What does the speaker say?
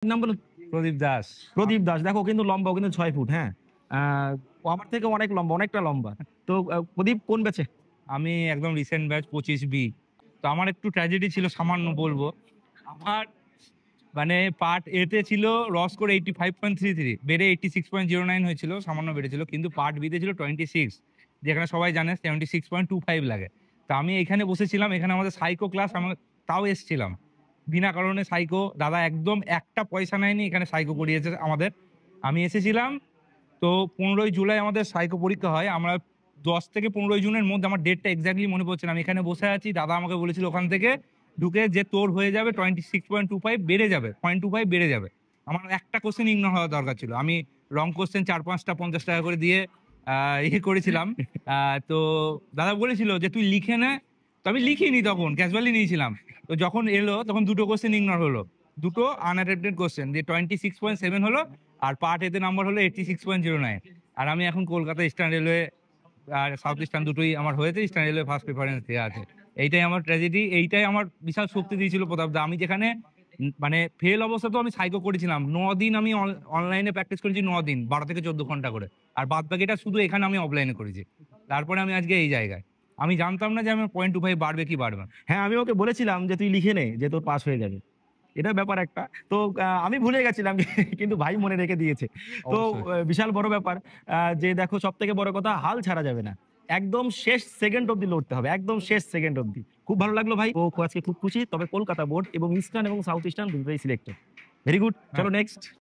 নাম বলুন। প্রদীপ দাস। প্রদীপ দাস, দেখো কিন্তু লম্বা, ও কিন্তু 6 ফুট। হ্যাঁ, ও আমার থেকে অনেক লম্বা, অনেকটা লম্বা। তো প্রদীপ কোন ব্যাচে? আমি একদম রিসেন্ট ব্যাচ 25B। তো আমার একটু ট্র্যাজেডি ছিল, সামান্য বলবো। আমার মানে পার্ট এতে ছিল র স্কোর 85.33, বেড়ে 86.09 হয়েছিল, সামান্য বেড়েছিল। কিন্তু পার্ট বিতে ছিল 26, যেখানে সবাই জানে 76.25 লাগে। তো আমি এখানে বসেছিলাম, এখানে আমাদের সাইকো ক্লাস, আমি তাও এসছিলাম বিনা কারণে। সাইকো দাদা একদম একটা পয়সা নেয়নি, এখানে সাইকো করিয়েছে আমাদের। আমি এসেছিলাম। তো 15ই জুলাই আমাদের সাইকো পরীক্ষা হয়। আমরা 10 থেকে 15 জুনের মধ্যে, আমার ডেটটা এক্স্যাক্টলি মনে পড়ছে না, আমি এখানে বসে আছি। দাদা আমাকে বলেছিল ওখান থেকে ঢুকে যে তোর হয়ে যাবে 26.25, বেড়ে যাবে 0.25, বেড়ে যাবে। আমার একটা কোশ্চেন ইগনোর হওয়া দরকার ছিল। আমি রং কোশ্চেন 4-5টা 50 টাকা করে দিয়ে করেছিলাম। তো দাদা বলেছিল যে তুই লিখে নে। তো আমি লিখিনি, তখন ক্যাজুয়ালি নিয়েছিলাম। তো যখন এলো তখন দুটো কোশ্চেন ইগনোর হলো, দুটো আনঅ্যাটেম্পটেড কোশ্চেন দিয়ে 26.7 হলো। আর পার্ট এতে নাম্বার হলো 86.09। আর আমি এখন কলকাতা ইস্টার্ন রেলওয়ে আর সাউথ ইস্টার্ন দুটোই আমার হয়েছে, ইস্টার্ন রেলওয়ে ফার্স্ট প্রেফারেন্স দেওয়া আছে। এইটাই আমার ট্র্যাজেডি, এইটাই আমার বিশাল শক্তি দিয়েছিল প্রতাপ দা। আমি যেখানে মানে ফেল অবস্থাতেও আমি সাইকো করেছিলাম 9 দিন, আমি অনলাইনে প্র্যাকটিস করেছি 9 দিন, 12 থেকে 14 ঘন্টা করে। আর বাদ বাকিটা শুধু এখানে আমি অফলাইনে করেছি। তারপরে আমি আজকে এই জায়গায়। আমি জানতাম না যে আমার 0.25 বাড়বে কি বাড়বে না। হ্যাঁ, আমি ওকে বলেছিলাম যে তুই লিখে নে, যে তোর পাস হয়ে যাবে। এটা ব্যাপার একটা। তো আমি ভুলে গেছিলাম কিন্তু ভাই মনে রেখে দিয়েছে। তো অবশ্যই। বিশাল বড় ব্যাপার। যে দেখো, সব থেকে বড় কথা, হাল ছাড়া যাবে না। একদম শেষ সেকেন্ড অব্দি লড়তে হবে, একদম শেষ সেকেন্ড অব্দি। খুব ভালো লাগলো ভাই, ও আজকে খুব খুশি। তবে কলকাতা বোর্ড এবং ইস্টার্ন এবং সাউথ ইস্টার্ন দুটোই সিলেক্টেড। ভেরি গুড, হ্যাঁ। চলো নেক্সট।